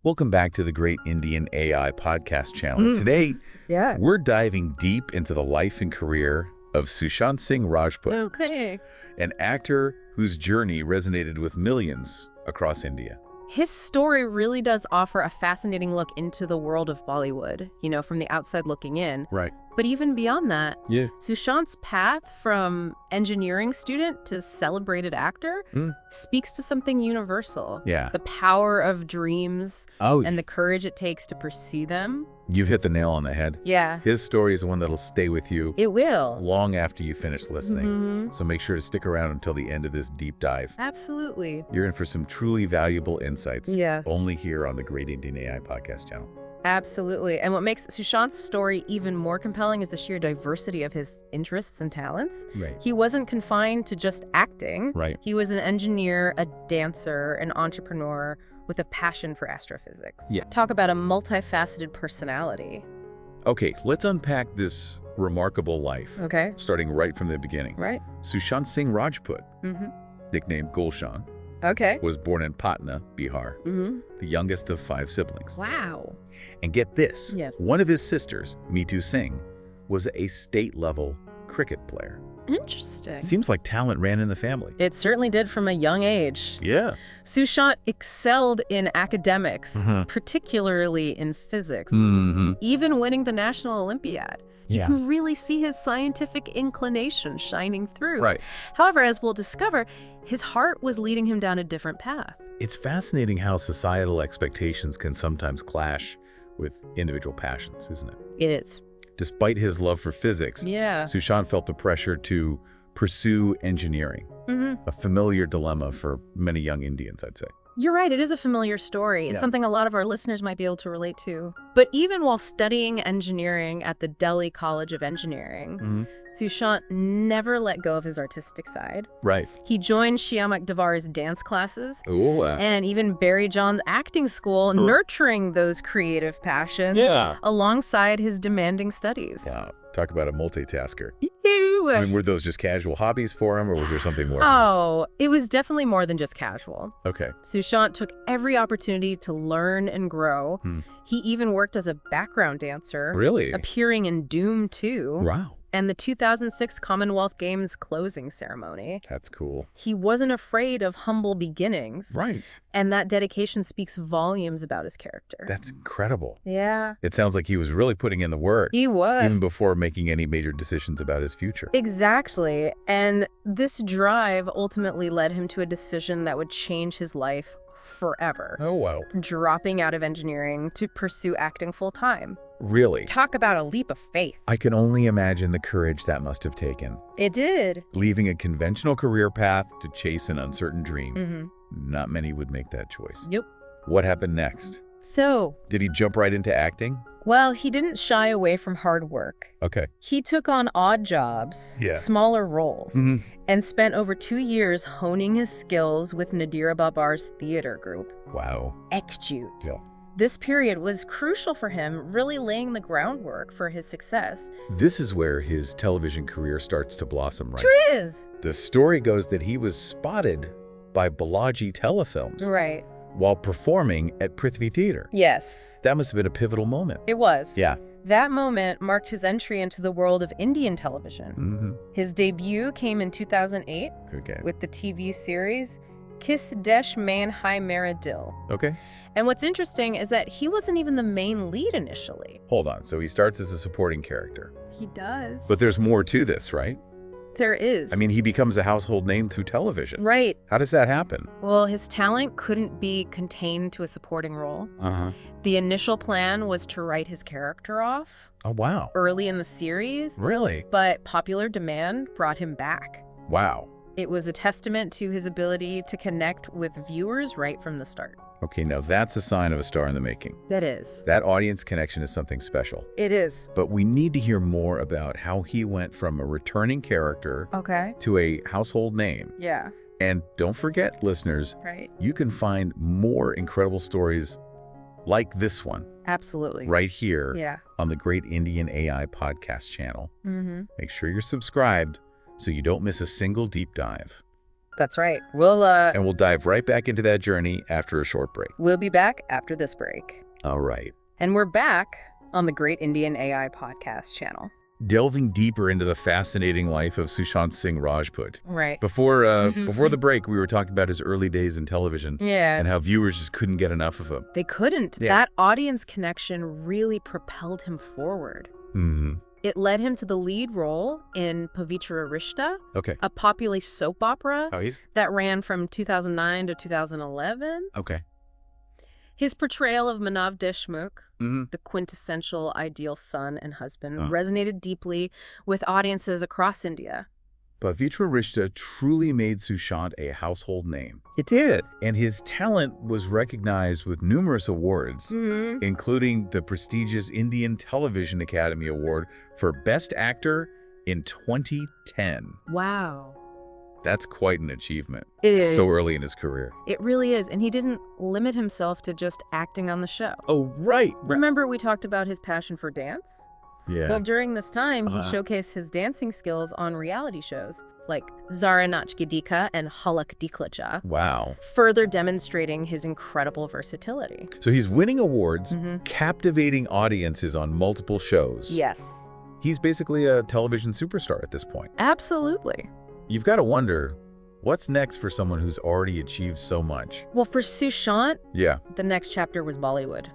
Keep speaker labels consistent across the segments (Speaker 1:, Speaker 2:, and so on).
Speaker 1: Welcome back to the Great Indian AI Podcast channel. Today, we're diving deep into the life and career of Sushant Singh Rajput, an actor whose journey resonated with millions across India.
Speaker 2: His story really does offer a fascinating look into the world of Bollywood, from the outside looking in.
Speaker 1: Right.
Speaker 2: But even beyond that, Sushant's path from engineering student to celebrated actor speaks to something universal.
Speaker 1: Yeah.
Speaker 2: The power of dreams and the courage it takes to pursue them.
Speaker 1: You've hit the nail on the head.
Speaker 2: Yeah.
Speaker 1: His story is one that'll stay with you.
Speaker 2: It will.
Speaker 1: Long after you finish listening. So make sure to stick around until the end of this deep dive.
Speaker 2: Absolutely.
Speaker 1: You're in for some truly valuable insights.
Speaker 2: Yes.
Speaker 1: Only here on the Great Indian AI Podcast channel.
Speaker 2: Absolutely. And what makes Sushant's story even more compelling is the sheer diversity of his interests and talents.
Speaker 1: Right.
Speaker 2: He wasn't confined to just acting.
Speaker 1: Right.
Speaker 2: He was an engineer, a dancer, an entrepreneur with a passion for astrophysics.
Speaker 1: Yeah.
Speaker 2: Talk about a multifaceted personality.
Speaker 1: Okay, let's unpack this remarkable life.
Speaker 2: Okay.
Speaker 1: Starting right from the beginning.
Speaker 2: Right.
Speaker 1: Sushant Singh Rajput, nicknamed Gulshan,
Speaker 2: Okay.
Speaker 1: was born in Patna, Bihar, the youngest of 5 siblings.
Speaker 2: Wow.
Speaker 1: And get this,
Speaker 2: Yeah.
Speaker 1: one of his sisters, Meetu Singh, was a state-level cricket player.
Speaker 2: Interesting.
Speaker 1: Seems like talent ran in the family.
Speaker 2: It certainly did from a young age.
Speaker 1: Yeah.
Speaker 2: Sushant excelled in academics, particularly in physics, even winning the National Olympiad. You can really see his scientific inclination shining through.
Speaker 1: Right.
Speaker 2: However, as we'll discover, his heart was leading him down a different path.
Speaker 1: It's fascinating how societal expectations can sometimes clash with individual passions, isn't it?
Speaker 2: It is.
Speaker 1: Despite his love for physics,
Speaker 2: Yeah.
Speaker 1: Sushant felt the pressure to pursue engineering, a familiar dilemma for many young Indians, I'd say.
Speaker 2: You're right. It is a familiar story. It's
Speaker 1: Yeah.
Speaker 2: something a lot of our listeners might be able to relate to. But even while studying engineering at the Delhi College of Engineering, Sushant never let go of his artistic side.
Speaker 1: Right.
Speaker 2: He joined Shyamak Davar's dance classes
Speaker 1: Ooh,
Speaker 2: and even Barry John's acting school, nurturing those creative passions alongside his demanding studies.
Speaker 1: yeah. Talk about a multitasker.
Speaker 2: Ew.
Speaker 1: I mean, were those just casual hobbies for him, or was there something more?
Speaker 2: Oh, it was definitely more than just casual.
Speaker 1: Okay.
Speaker 2: Sushant took every opportunity to learn and grow. He even worked as a background dancer.
Speaker 1: Really?
Speaker 2: Appearing in Doom 2.
Speaker 1: Wow.
Speaker 2: And the 2006 Commonwealth Games closing ceremony.
Speaker 1: That's cool.
Speaker 2: He wasn't afraid of humble beginnings.
Speaker 1: Right.
Speaker 2: And that dedication speaks volumes about his character.
Speaker 1: That's incredible.
Speaker 2: Yeah.
Speaker 1: It sounds like he was really putting in the work.
Speaker 2: He was.
Speaker 1: Even before making any major decisions about his future.
Speaker 2: Exactly. And this drive ultimately led him to a decision that would change his life forever.
Speaker 1: Oh, wow.
Speaker 2: Dropping out of engineering to pursue acting full-time.
Speaker 1: Really?
Speaker 2: Talk about a leap of faith.
Speaker 1: I can only imagine the courage that must have taken.
Speaker 2: It did.
Speaker 1: Leaving a conventional career path to chase an uncertain dream. Not many would make that choice.
Speaker 2: Yep.
Speaker 1: What happened next?
Speaker 2: So,
Speaker 1: Did he jump right into acting?
Speaker 2: well, he didn't shy away from hard work.
Speaker 1: Okay.
Speaker 2: He took on odd jobs,
Speaker 1: Yeah.
Speaker 2: smaller roles, and spent over 2 years honing his skills with Nadira Babar's theater group,
Speaker 1: Wow.
Speaker 2: Ekjut.
Speaker 1: Yeah.
Speaker 2: This period was crucial for him, really laying the groundwork for his success.
Speaker 1: This is where his television career starts to blossom, right?
Speaker 2: Sure is.
Speaker 1: The story goes that he was spotted by Balaji Telefilms
Speaker 2: Right.
Speaker 1: while performing at Prithvi Theater.
Speaker 2: Yes,
Speaker 1: That must have been a pivotal moment.
Speaker 2: it was.
Speaker 1: Yeah.
Speaker 2: That moment marked his entry into the world of Indian television. His debut came in 2008
Speaker 1: Okay.
Speaker 2: with the TV series Kiss Desh Main Hai Mera Dil.
Speaker 1: Okay.
Speaker 2: And what's interesting is that he wasn't even the main lead initially.
Speaker 1: Hold on. So he starts as a supporting character.
Speaker 2: He does.
Speaker 1: But there's more to this, right?
Speaker 2: There is.
Speaker 1: I mean, he becomes a household name through television.
Speaker 2: Right.
Speaker 1: How does that happen?
Speaker 2: Well, his talent couldn't be contained to a supporting role. The initial plan was to write his character off
Speaker 1: Oh, wow.
Speaker 2: early in the series,
Speaker 1: Really?
Speaker 2: but popular demand brought him back.
Speaker 1: Wow.
Speaker 2: It was a testament to his ability to connect with viewers right from the start.
Speaker 1: Okay, now that's a sign of a star in the making.
Speaker 2: That is.
Speaker 1: That audience connection is something special.
Speaker 2: It is.
Speaker 1: But we need to hear more about how he went from a returning character
Speaker 2: Okay.
Speaker 1: to a household name.
Speaker 2: Yeah.
Speaker 1: And don't forget, listeners,
Speaker 2: Right.
Speaker 1: you can find more incredible stories like this one
Speaker 2: Absolutely.
Speaker 1: right here
Speaker 2: Yeah.
Speaker 1: on the Great Indian AI Podcast channel.
Speaker 2: Mm-hmm.
Speaker 1: Make sure you're subscribed so you don't miss a single deep dive.
Speaker 2: That's right.
Speaker 1: And we'll dive right back into that journey after a short break.
Speaker 2: We'll be back after this break.
Speaker 1: All right.
Speaker 2: And we're back on the Great Indian AI podcast channel.
Speaker 1: Delving deeper into the fascinating life of Sushant Singh Rajput.
Speaker 2: Right.
Speaker 1: Before the break, we were talking about his early days in television.
Speaker 2: Yeah.
Speaker 1: And how viewers just couldn't get enough of him.
Speaker 2: They couldn't. Yeah. That audience connection really propelled him forward.
Speaker 1: Mm-hmm.
Speaker 2: It led him to the lead role in Pavitra Rishta,
Speaker 1: a
Speaker 2: popular soap opera that ran from 2009 to 2011.
Speaker 1: Okay.
Speaker 2: His portrayal of Manav Deshmukh, the quintessential ideal son and husband, resonated deeply with audiences across India.
Speaker 1: Pavitra Rishta truly made Sushant a household name.
Speaker 3: It did.
Speaker 1: And his talent was recognized with numerous awards, including the prestigious Indian Television Academy Award for Best Actor in 2010.
Speaker 2: Wow.
Speaker 1: That's quite an achievement.
Speaker 2: It is.
Speaker 1: So early in his career.
Speaker 2: It really is. And he didn't limit himself to just acting on the show.
Speaker 1: Oh, right.
Speaker 2: Remember we talked about his passion for dance?
Speaker 1: Yeah.
Speaker 2: Well, during this time, he showcased his dancing skills on reality shows like Zara Nachki Dika and Halak Diklaja.
Speaker 1: Wow.
Speaker 2: Further demonstrating his incredible versatility.
Speaker 1: So he's winning awards, captivating audiences on multiple shows.
Speaker 2: Yes.
Speaker 1: He's basically a television superstar at this point.
Speaker 2: Absolutely.
Speaker 1: You've got to wonder, what's next for someone who's already achieved so much?
Speaker 2: Well, for Sushant,
Speaker 1: the
Speaker 2: next chapter was Bollywood.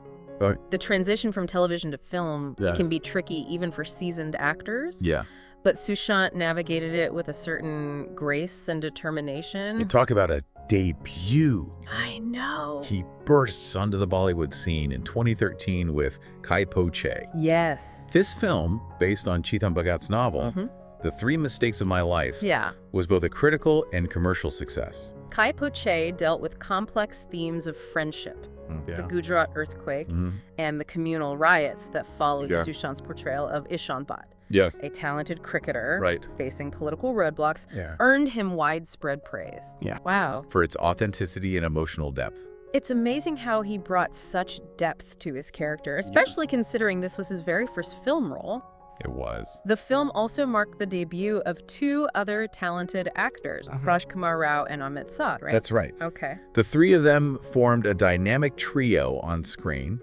Speaker 2: The transition from television to film can be tricky even for seasoned actors.
Speaker 1: Yeah.
Speaker 2: But Sushant navigated it with a certain grace and determination.
Speaker 1: You talk about a debut.
Speaker 2: I know.
Speaker 1: He bursts onto the Bollywood scene in 2013 with Kai Po Che.
Speaker 2: Yes.
Speaker 1: This film, based on Chetan Bhagat's novel, The 3 Mistakes of My Life, was both a critical and commercial success.
Speaker 2: Kai Po Che dealt with complex themes of friendship, the Gujarat earthquake, and the communal riots that followed Sushant's portrayal of Ishan Bhatt. A talented cricketer facing political roadblocks, earned him widespread praise. Wow.
Speaker 1: For its authenticity and emotional depth.
Speaker 2: It's amazing how he brought such depth to his character, especially considering this was his very first film role.
Speaker 1: It was.
Speaker 2: The film also marked the debut of 2 other talented actors, Raj Kumar Rao and Amit Saad, right?
Speaker 1: That's right.
Speaker 2: Okay.
Speaker 1: The 3 of them formed a dynamic trio on screen,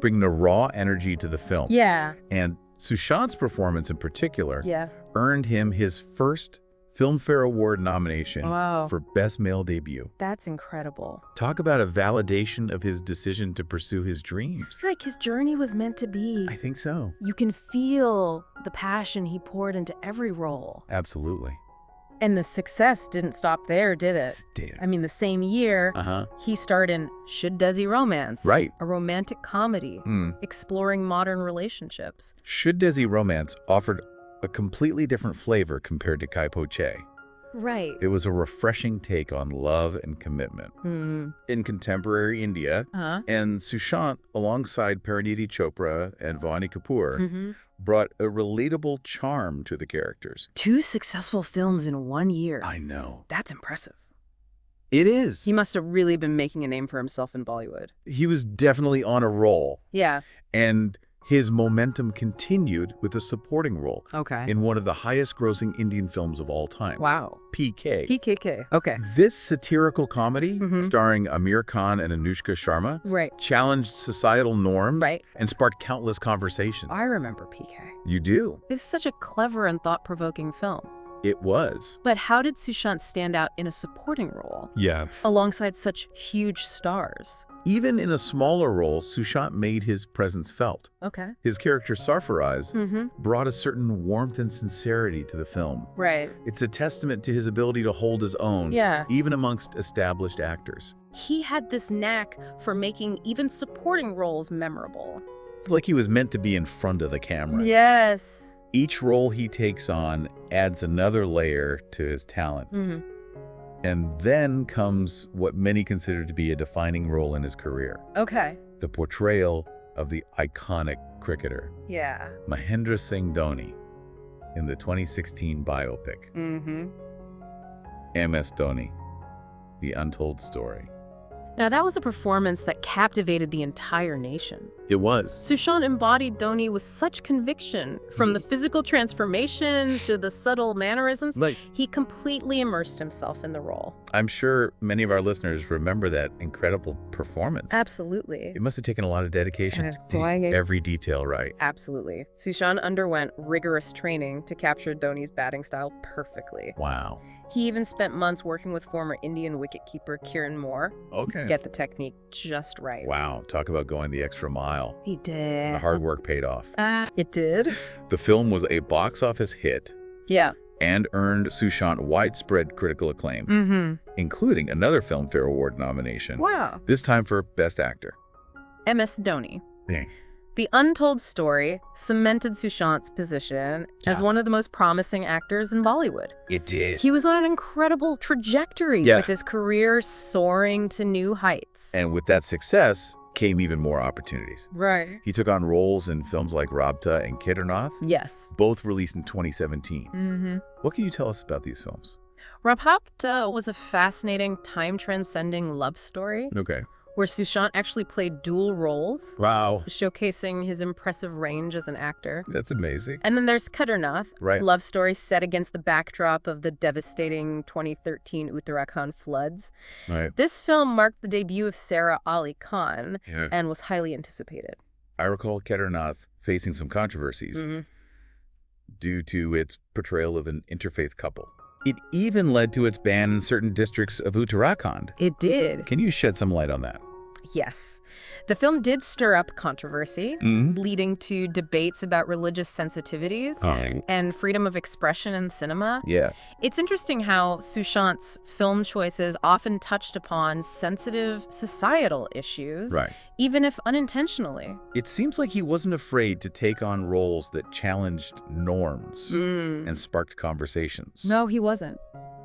Speaker 1: bringing a raw energy to the film.
Speaker 2: Yeah.
Speaker 1: And Sushant's performance in particular earned him his first Filmfare Award nomination for Best Male Debut.
Speaker 2: That's incredible.
Speaker 1: Talk about a validation of his decision to pursue his dreams.
Speaker 2: It's like his journey was meant to be.
Speaker 1: I think so.
Speaker 2: You can feel the passion he poured into every role.
Speaker 1: Absolutely.
Speaker 2: And the success didn't stop there, did it? I mean, the same year, he starred in Should Desi Romance, a romantic comedy exploring modern relationships.
Speaker 1: Should Desi Romance offered a completely different flavor compared to Kai Po Che.
Speaker 2: Right.
Speaker 1: It was a refreshing take on love and commitment. In contemporary India, and Sushant, alongside Pariniti Chopra and Vani Kapoor, brought a relatable charm to the characters.
Speaker 2: 2 successful films in 1 year.
Speaker 1: I know.
Speaker 2: That's impressive.
Speaker 1: It is.
Speaker 2: He must have really been making a name for himself in Bollywood.
Speaker 1: He was definitely on a roll.
Speaker 2: Yeah.
Speaker 1: And his momentum continued with a supporting role in one of the highest-grossing Indian films of all time.
Speaker 2: Wow.
Speaker 1: PK.
Speaker 2: PKK. Okay.
Speaker 1: This satirical comedy, starring Amir Khan and Anushka Sharma, challenged societal norms and sparked countless conversations.
Speaker 2: I remember PK.
Speaker 1: You do?
Speaker 2: It's such a clever and thought-provoking film.
Speaker 1: It was.
Speaker 2: But how did Sushant stand out in a supporting role? Alongside such huge stars?
Speaker 1: Even in a smaller role, Sushant made his presence felt.
Speaker 2: Okay.
Speaker 1: His character Sarfaraz brought a certain warmth and sincerity to the film.
Speaker 2: Right.
Speaker 1: It's a testament to his ability to hold his own, even amongst established actors.
Speaker 2: He had this knack for making even supporting roles memorable.
Speaker 1: It's like he was meant to be in front of the camera.
Speaker 2: Yes.
Speaker 1: Each role he takes on adds another layer to his talent. And then comes what many consider to be a defining role in his career.
Speaker 2: Okay.
Speaker 1: The portrayal of the iconic cricketer.
Speaker 2: Yeah.
Speaker 1: Mahendra Singh Dhoni in the 2016 biopic. MS Dhoni, The Untold Story.
Speaker 2: Now, that was a performance that captivated the entire nation.
Speaker 1: It was.
Speaker 2: Sushant embodied Dhoni with such conviction. From the physical transformation to the subtle mannerisms, he completely immersed himself in the role.
Speaker 1: I'm sure many of our listeners remember that incredible performance.
Speaker 2: Absolutely.
Speaker 1: It must have taken a lot of dedication to get every detail right.
Speaker 2: Absolutely. Sushant underwent rigorous training to capture Dhoni's batting style perfectly.
Speaker 1: Wow.
Speaker 2: He even spent months working with former Indian wicketkeeper Kiran Moore to get the technique just right.
Speaker 1: Wow. Talk about going the extra mile.
Speaker 2: He did.
Speaker 1: The hard work paid off.
Speaker 2: It did.
Speaker 1: The film was a box office hit.
Speaker 2: Yeah.
Speaker 1: And earned Sushant widespread critical acclaim, including another Filmfare Award nomination.
Speaker 2: Wow.
Speaker 1: This time for Best Actor.
Speaker 2: MS Dhoni.
Speaker 1: Yeah.
Speaker 2: The Untold Story cemented Sushant's position as one of the most promising actors in Bollywood.
Speaker 1: It did.
Speaker 2: He was on an incredible trajectory with his career soaring to new heights.
Speaker 1: And with that success came even more opportunities.
Speaker 2: Right.
Speaker 1: He took on roles in films like Rabta and Kedarnath.
Speaker 2: Yes.
Speaker 1: Both released in 2017. What can you tell us about these films?
Speaker 2: Rabta was a fascinating, time-transcending love story.
Speaker 1: Okay.
Speaker 2: Where Sushant actually played dual roles.
Speaker 1: Wow.
Speaker 2: Showcasing his impressive range as an actor.
Speaker 1: That's amazing.
Speaker 2: And then there's Kedarnath,
Speaker 1: right.
Speaker 2: Love story set against the backdrop of the devastating 2013 Uttarakhand floods.
Speaker 1: Right.
Speaker 2: This film marked the debut of Sarah Ali Khan and was highly anticipated.
Speaker 1: I recall Kedarnath facing some controversies due to its portrayal of an interfaith couple. It even led to its ban in certain districts of Uttarakhand.
Speaker 2: It did.
Speaker 1: Can you shed some light on that?
Speaker 2: Yes. The film did stir up controversy, leading to debates about religious sensitivities and freedom of expression in cinema.
Speaker 1: Yeah.
Speaker 2: It's interesting how Sushant's film choices often touched upon sensitive societal issues, even if unintentionally.
Speaker 1: It seems like he wasn't afraid to take on roles that challenged norms and sparked conversations.
Speaker 2: No, he wasn't.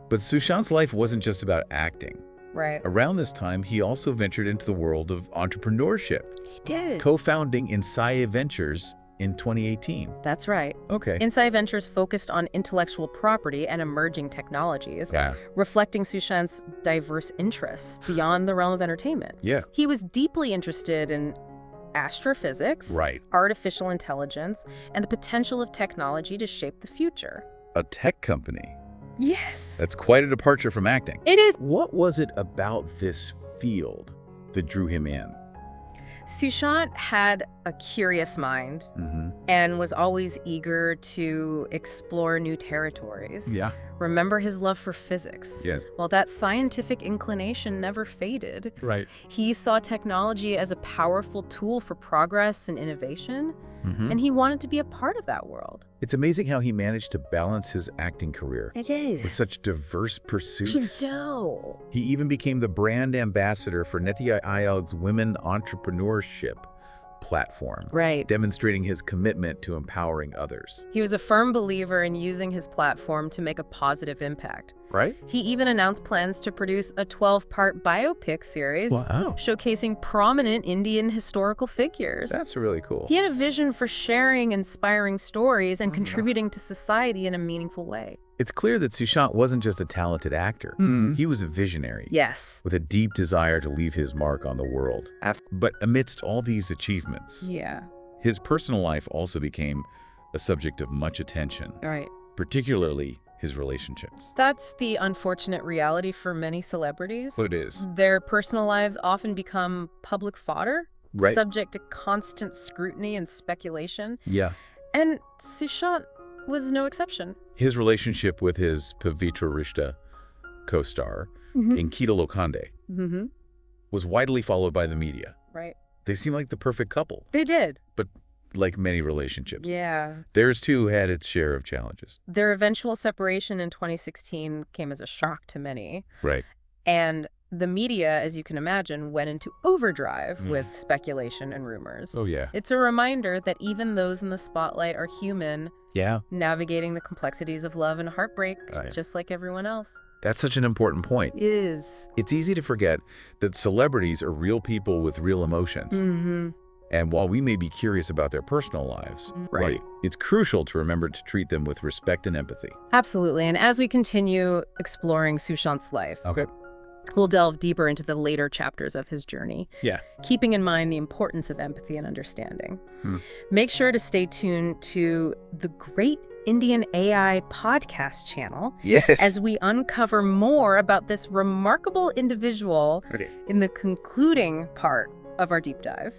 Speaker 1: But Sushant's life wasn't just about acting.
Speaker 2: Right.
Speaker 1: Around this time, he also ventured into the world of entrepreneurship.
Speaker 2: He did.
Speaker 1: Co-founding Insai Ventures in 2018.
Speaker 2: That's right.
Speaker 1: Okay.
Speaker 2: Insai Ventures focused on intellectual property and emerging technologies, reflecting Sushant's diverse interests beyond the realm of entertainment.
Speaker 1: Yeah.
Speaker 2: He was deeply interested in astrophysics, artificial intelligence, and the potential of technology to shape the future.
Speaker 1: A tech company.
Speaker 2: Yes.
Speaker 1: That's quite a departure from acting.
Speaker 2: It is.
Speaker 1: What was it about this field that drew him in?
Speaker 2: Sushant had a curious mind and was always eager to explore new territories.
Speaker 1: Yeah.
Speaker 2: Remember his love for physics.
Speaker 1: Yes.
Speaker 2: Well, that scientific inclination never faded.
Speaker 1: Right.
Speaker 2: He saw technology as a powerful tool for progress and innovation, and he wanted to be a part of that world.
Speaker 1: It's amazing how he managed to balance his acting career with such diverse pursuits.
Speaker 2: So.
Speaker 1: He even became the brand ambassador for Niti Aayog's Women Entrepreneurship platform, demonstrating his commitment to empowering others.
Speaker 2: He was a firm believer in using his platform to make a positive impact.
Speaker 1: Right?
Speaker 2: He even announced plans to produce a 12-part biopic series showcasing prominent Indian historical figures.
Speaker 1: That's really cool.
Speaker 2: He had a vision for sharing inspiring stories and contributing to society in a meaningful way.
Speaker 1: It's clear that Sushant wasn't just a talented actor. He was a visionary.
Speaker 2: Yes.
Speaker 1: With a deep desire to leave his mark on the world. But amidst all these achievements, his personal life also became a subject of much attention.
Speaker 2: Right.
Speaker 1: Particularly his relationships.
Speaker 2: That's the unfortunate reality for many celebrities.
Speaker 1: It is.
Speaker 2: Their personal lives often become public fodder, subject to constant scrutiny and speculation.
Speaker 1: Yeah.
Speaker 2: And Sushant was no exception.
Speaker 1: His relationship with his Pavitra Rishta co-star, Inkita Lokande, was widely followed by the media.
Speaker 2: Right.
Speaker 1: They seemed like the perfect couple.
Speaker 2: They did.
Speaker 1: But like many relationships,
Speaker 2: yeah,
Speaker 1: theirs too had its share of challenges.
Speaker 2: Their eventual separation in 2016 came as a shock to many.
Speaker 1: Right.
Speaker 2: And the media, as you can imagine, went into overdrive with speculation and rumors.
Speaker 1: Oh, yeah.
Speaker 2: It's a reminder that even those in the spotlight are human, navigating the complexities of love and heartbreak, just like everyone else.
Speaker 1: That's such an important point.
Speaker 2: It is.
Speaker 1: It's easy to forget that celebrities are real people with real emotions. And while we may be curious about their personal lives, it's crucial to remember to treat them with respect and empathy.
Speaker 2: Absolutely. And as we continue exploring Sushant's life, we'll delve deeper into the later chapters of his journey, keeping in mind the importance of empathy and understanding. Make sure to stay tuned to the great Indian AI podcast channel.
Speaker 1: Yes.
Speaker 2: As we uncover more about this remarkable individual in the concluding part of our deep dive.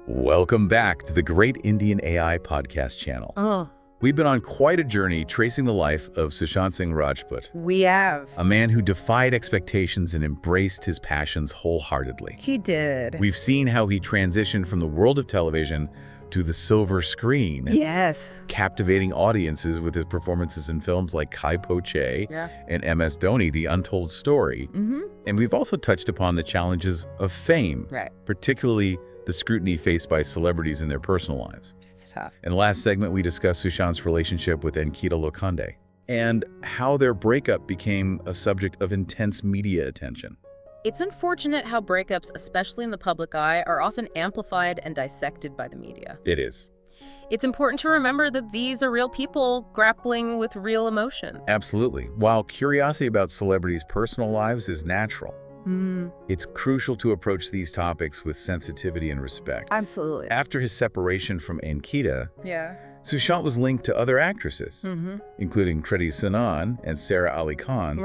Speaker 1: Welcome back to the Great Indian AI podcast channel. We've been on quite a journey tracing the life of Sushant Singh Rajput.
Speaker 2: We have.
Speaker 1: A man who defied expectations and embraced his passions wholeheartedly.
Speaker 2: He did.
Speaker 1: We've seen how he transitioned from the world of television to the silver screen.
Speaker 2: Yes.
Speaker 1: Captivating audiences with his performances in films like Kai Po Che and MS Dhoni, The Untold Story. And we've also touched upon the challenges of fame, particularly the scrutiny faced by celebrities in their personal lives.
Speaker 2: It's tough.
Speaker 1: In the last segment, we discussed Sushant's relationship with Ankita Lokhande and how their breakup became a subject of intense media attention.
Speaker 2: It's unfortunate how breakups, especially in the public eye, are often amplified and dissected by the media.
Speaker 1: It is.
Speaker 2: It's important to remember that these are real people grappling with real emotion.
Speaker 1: Absolutely. While curiosity about celebrities' personal lives is natural, it's crucial to approach these topics with sensitivity and respect.
Speaker 2: Absolutely.
Speaker 1: After his separation from Ankita, Sushant was linked to other actresses, including Kriti Sanon and Sarah Ali Khan.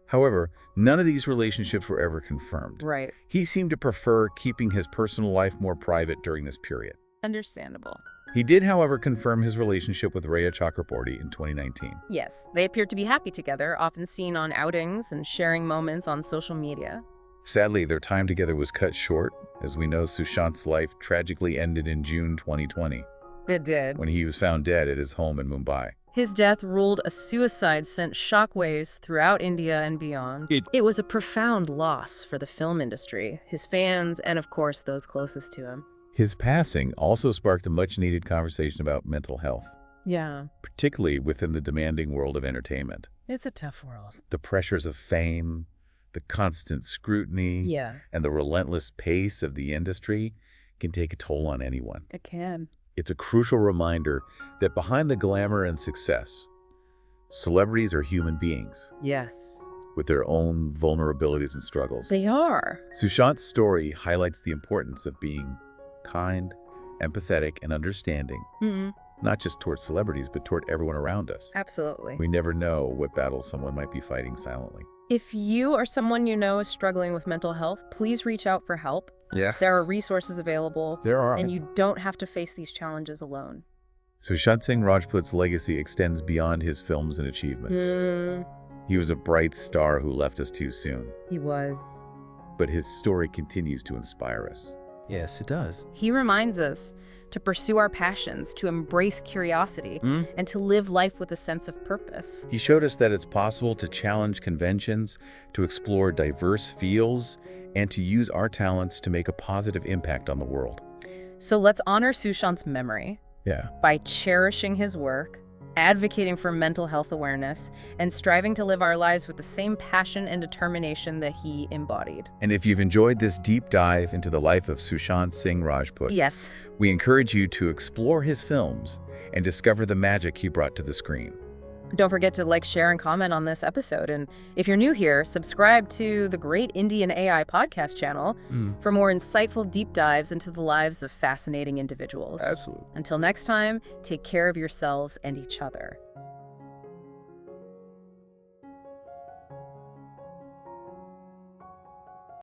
Speaker 1: However, none of these relationships were ever confirmed. He seemed to prefer keeping his personal life more private during this period.
Speaker 2: Understandable.
Speaker 1: He did, however, confirm his relationship with Rhea Chakraborty in 2019.
Speaker 2: Yes, they appeared to be happy together, often seen on outings and sharing moments on social media.
Speaker 1: Sadly, their time together was cut short. As we know, Sushant's life tragically ended in June 2020.
Speaker 2: It did.
Speaker 1: When he was found dead at his home in Mumbai.
Speaker 2: His death ruled a suicide sent shockwaves throughout India and beyond. It was a profound loss for the film industry, his fans, and of course, those closest to him.
Speaker 1: His passing also sparked a much-needed conversation about mental health. Particularly within the demanding world of entertainment.
Speaker 2: It's a tough world.
Speaker 1: The pressures of fame, the constant scrutiny, and the relentless pace of the industry can take a toll on anyone.
Speaker 2: It can.
Speaker 1: It's a crucial reminder that behind the glamour and success, celebrities are human beings.
Speaker 2: Yes.
Speaker 1: With their own vulnerabilities and struggles.
Speaker 2: They are.
Speaker 1: Sushant's story highlights the importance of being kind, empathetic, and understanding, not just toward celebrities, but toward everyone around us.
Speaker 2: Absolutely.
Speaker 1: We never know what battles someone might be fighting silently.
Speaker 2: If you or someone you know is struggling with mental health, please reach out for help.
Speaker 1: Yes.
Speaker 2: There are resources available.
Speaker 1: There are.
Speaker 2: And you don't have to face these challenges alone.
Speaker 1: Sushant Singh Rajput's legacy extends beyond his films and achievements. He was a bright star who left us too soon.
Speaker 2: He was.
Speaker 1: But his story continues to inspire us. Yes, it does.
Speaker 2: He reminds us to pursue our passions, to embrace curiosity, and to live life with a sense of purpose.
Speaker 1: He showed us that it's possible to challenge conventions, to explore diverse fields, and to use our talents to make a positive impact on the world.
Speaker 2: So let's honor Sushant's memory by cherishing his work, advocating for mental health awareness, and striving to live our lives with the same passion and determination that he embodied.
Speaker 1: And if you've enjoyed this deep dive into the life of Sushant Singh Rajput, we encourage you to explore his films and discover the magic he brought to the screen.
Speaker 2: Don't forget to like, share, and comment on this episode. And if you're new here, subscribe to the Great Indian AI podcast channel for more insightful deep dives into the lives of fascinating individuals.
Speaker 1: Absolutely.
Speaker 2: Until next time, take care of yourselves and each other.